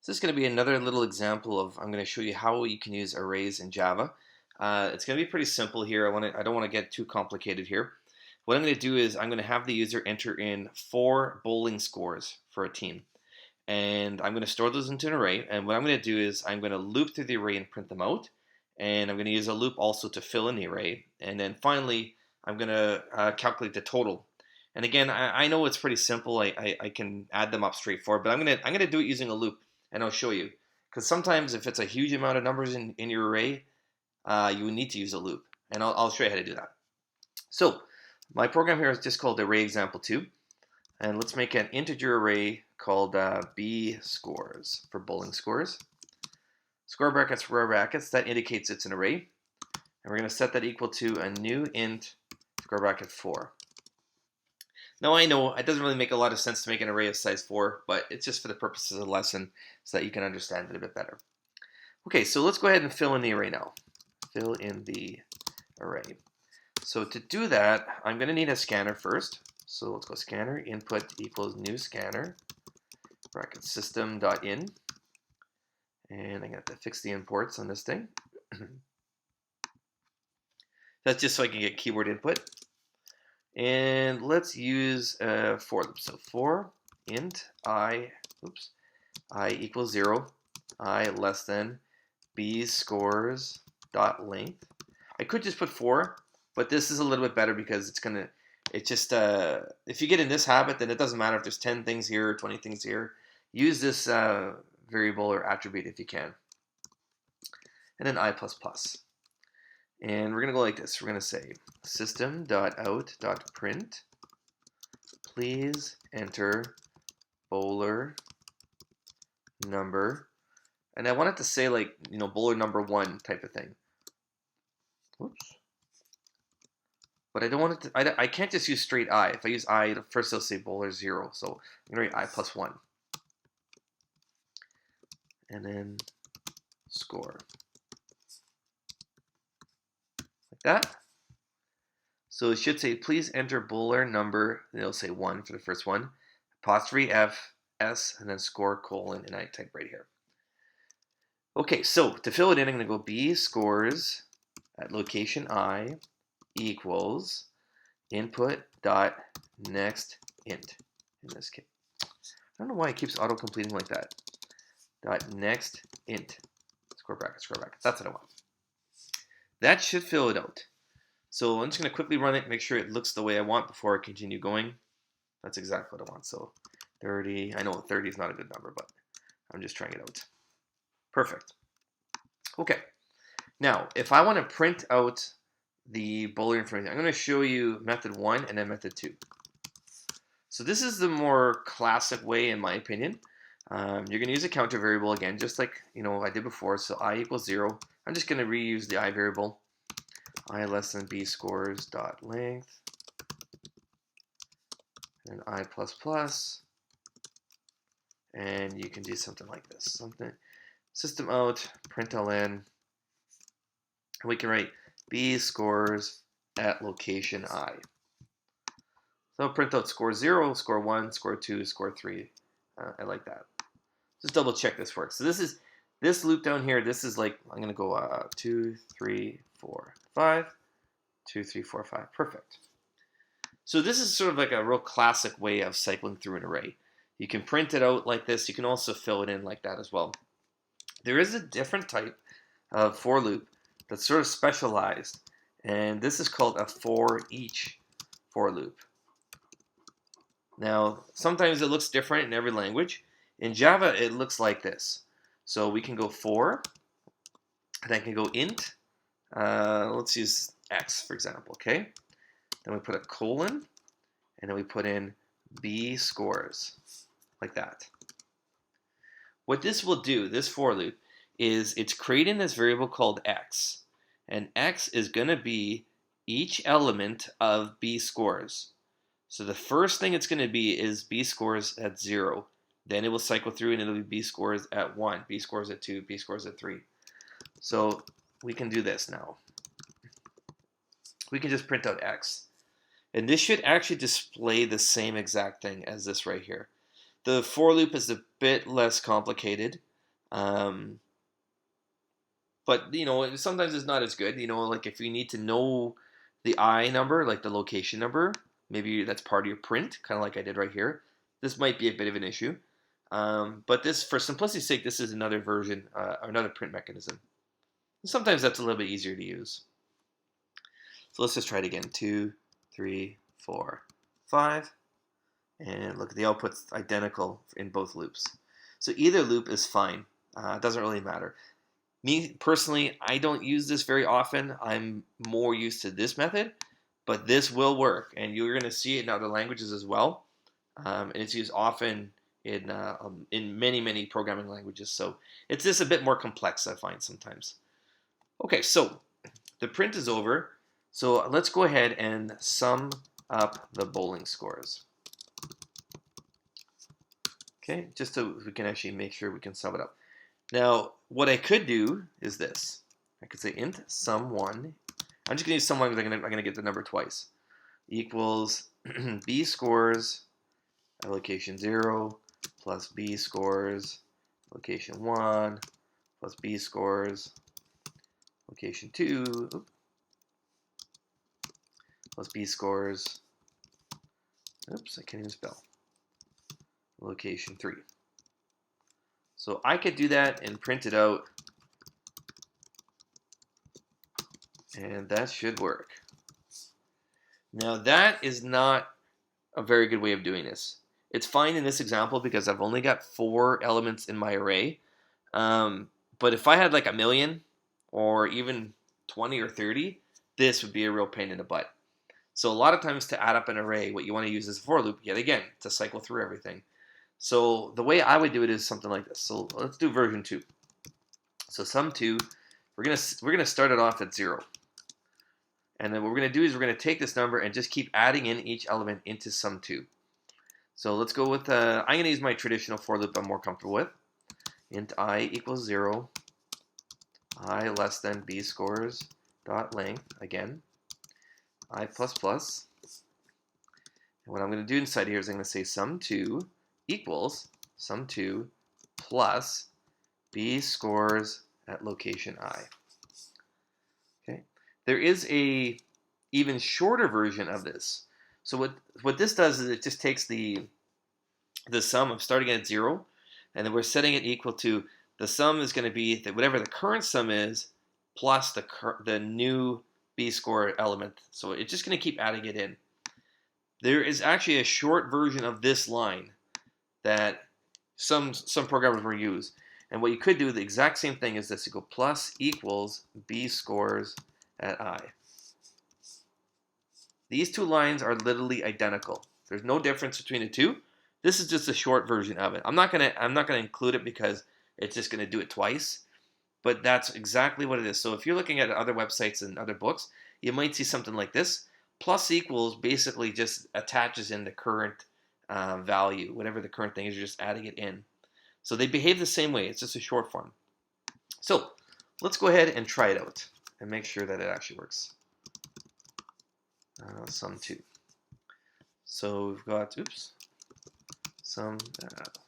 So this is going to be another little example of, I'm going to show you how you can use arrays in Java. It's going to be pretty simple here. I don't want to get too complicated here. What I'm going to do is I'm going to have the user enter in 4 bowling scores for a team. And I'm going to store those into an array. And what I'm going to do is I'm going to loop through the array and print them out. And I'm going to use a loop also to fill in the array. And then finally, I'm going to calculate the total. And again, I know it's pretty simple. I can add them up straightforward, but I'm going to do it using a loop. And I'll show you. Because sometimes if it's a huge amount of numbers in your array, you would need to use a loop. And I'll show you how to do that. So my program here is just called array example 2. And let's make an integer array called b scores for bowling scores. Square brackets, that indicates it's an array. And we're going to set that equal to a new int square bracket 4. Now I know it doesn't really make a lot of sense to make an array of size 4, but it's just for the purposes of the lesson so that you can understand it a bit better. Okay, so let's go ahead and fill in the array now. Fill in the array. So to do that, I'm going to need a scanner first. So let's go scanner, input equals new scanner, bracket system.in. And I'm going to have to fix the imports on this thing. That's just so I can get keyword input. And let's use for loop. So for int I equals 0, I less than b scores dot length. I could just put 4, but this is a little bit better because if you get in this habit, then it doesn't matter if there's 10 things here or 20 things here. Use this variable or attribute if you can. And then I++. And we're going to go like this. We're going to say system.out.print. Please enter bowler number. And I want it to say like, bowler number 1 type of thing. Whoops. But I don't want it to, I can't just use straight I. If I use I, first it'll say bowler 0. So I'm going to write I+1. And then score. That. So it should say, please enter bowler number, and it'll say 1 for the first one, apostrophe F, S, and then score, colon, and I type right here. Okay, so to fill it in, I'm going to go b scores at location I equals input dot next int, in this case. I don't know why it keeps auto-completing like that. Dot next int, square bracket, that's what I want. That should fill it out. So I'm just going to quickly run it, make sure it looks the way I want before I continue going. That's exactly what I want. So 30, I know 30 is not a good number, but I'm just trying it out. Perfect. Okay. Now, if I want to print out the bowler information, I'm going to show you method 1 and then method 2. So this is the more classic way, in my opinion. You're going to use a counter variable again, just like I did before. So I equals 0. I'm just going to reuse the I variable. I less than b scores dot length. And I++. And you can do something like this. System out, println. And we can write b scores at location I. So print out score 0, score 1, score 2, score 3. I like that. Just double check this works. So this loop down here, this is like, I'm going to go 2, 3, 4, 5. 2, 3, 4, 5. Perfect. So this is sort of like a real classic way of cycling through an array. You can print it out like this. You can also fill it in like that as well. There is a different type of for loop that's sort of specialized, and this is called a for each for loop. Now, sometimes it looks different in every language. In Java, it looks like this. So we can go for, and I can go int. Let's use x, for example, okay? Then we put a colon, and then we put in b scores, like that. What this will do, this for loop, is it's creating this variable called x, and x is going to be each element of b scores. So the first thing it's going to be is b scores at 0. Then it will cycle through and it'll be b scores at 1, b scores at 2, b scores at 3. So we can do this now. We can just print out x. And this should actually display the same exact thing as this right here. The for loop is a bit less complicated. Um, but sometimes it's not as good. Like if you need to know the I number, like the location number, maybe that's part of your print, kind of like I did right here. This might be a bit of an issue. But this, for simplicity's sake, this is another version, another print mechanism. Sometimes that's a little bit easier to use. So let's just try it again. 2, 3, 4, 5. And look, the output's identical in both loops. So either loop is fine. It doesn't really matter. Me, personally, I don't use this very often. I'm more used to this method, but this will work. And you're going to see it in other languages as well. And it's used often in many, many programming languages. So it's just a bit more complex, I find sometimes. Okay, so the print is over. So let's go ahead and sum up the bowling scores. Okay, just so we can actually make sure we can sum it up. Now, what I could do is this. I could say int sum1. I'm just going to use sum1 because I'm going to get the number twice. Equals b scores at location 0 plus b scores location 1 plus b scores location 2 plus b scores, oops, I can't even spell, location 3. So I could do that and print it out, and that should work. Now that is not a very good way of doing this. It's fine in this example because I've only got 4 elements in my array. But if I had like 1,000,000 or even 20 or 30, this would be a real pain in the butt. So a lot of times to add up an array, what you want to use is a for loop, yet again, to cycle through everything. So the way I would do it is something like this. So let's do version 2. So sum2, we're gonna start it off at 0. And then what we're gonna do is we're gonna take this number and just keep adding in each element into sum2. So let's go with, I'm gonna use my traditional for loop I'm more comfortable with. Int I equals 0, I less than b scores dot length, again, I plus plus. And what I'm gonna do inside here is I'm gonna say sum2 equals sum2 plus b scores at location I. Okay. There is a even shorter version of this. So what this does is it just takes the sum of starting at 0, and then we're setting it equal to the sum is going to be whatever the current sum is plus the new b score element. So it's just going to keep adding it in. There is actually a short version of this line that some programmers will use. And what you could do, the exact same thing is this. You go plus equals b scores at I. These two lines are literally identical. There's no difference between the two. This is just a short version of it. I'm not gonna include it because it's just gonna do it twice. But that's exactly what it is. So if you're looking at other websites and other books, you might see something like this. Plus equals basically just attaches in the current value, whatever the current thing is, you're just adding it in. So they behave the same way. It's just a short form. So let's go ahead and try it out and make sure that it actually works. Sum2. So we've got,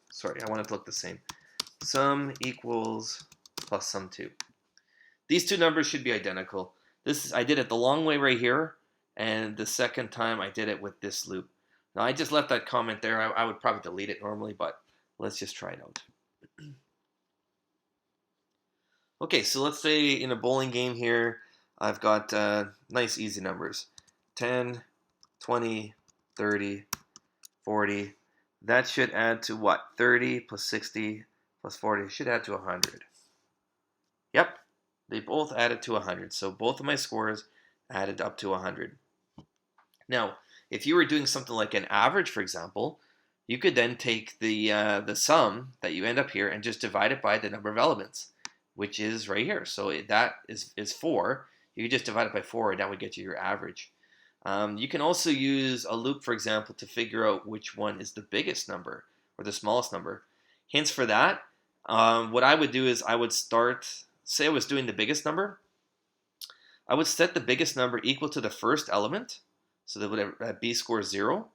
sorry, I want it to look the same. Sum equals plus sum2. These two numbers should be identical. I did it the long way right here, and the second time I did it with this loop. Now I just left that comment there. I would probably delete it normally, but let's just try it out. Okay, so let's say in a bowling game here, I've got nice easy numbers. 10, 20, 30, 40. That should add to what? 30 plus 60 plus 40 should add to 100. Yep, they both added to 100. So both of my scores added up to 100. Now, if you were doing something like an average, for example, you could then take the sum that you end up here and just divide it by the number of elements, which is right here. So that is 4. You just divide it by 4, and that would get you your average. You can also use a loop, for example, to figure out which one is the biggest number or the smallest number. Hints for that, what I would do is I would start, say I was doing the biggest number, I would set the biggest number equal to the first element, so that would b scores 0,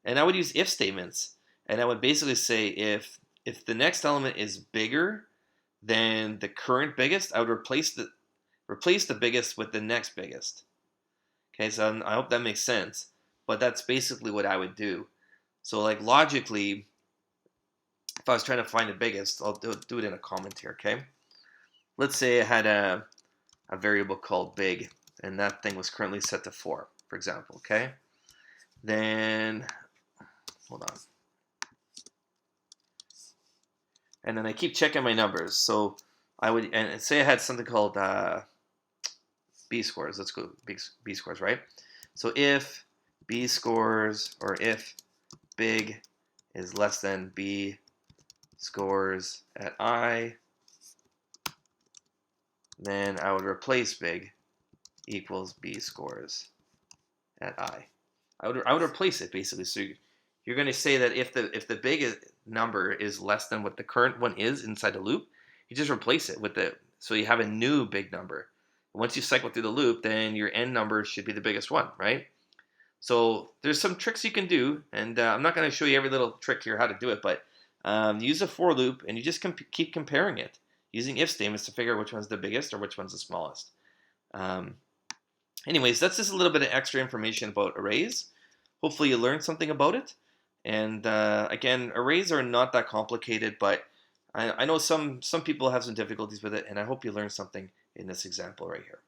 and I would use if statements, and I would basically say if the next element is bigger then the current biggest, I would replace the biggest with the next biggest. Okay, so I hope that makes sense, but that's basically what I would do. So like logically, if I was trying to find the biggest, I'll do it in a comment here, okay? Let's say I had a variable called big, and that thing was currently set to 4, for example, okay? Then, hold on. And then I keep checking my numbers. So I would, and say I had something called B scores. Let's go B scores, right? So if B scores, or if big is less than B scores at I, then I would replace big equals B scores at I. I would replace it basically. So you're going to say that if the big number is less than what the current one is inside the loop, you just replace it with so you have a new big number. Once you cycle through the loop, then your end number should be the biggest one, right? So there's some tricks you can do, and I'm not going to show you every little trick here how to do it, but use a for loop, and you just keep comparing it using if statements to figure out which one's the biggest or which one's the smallest. Anyways, that's just a little bit of extra information about arrays. Hopefully you learned something about it. And again, arrays are not that complicated, but I know some people have some difficulties with it, and I hope you learned something in this example right here.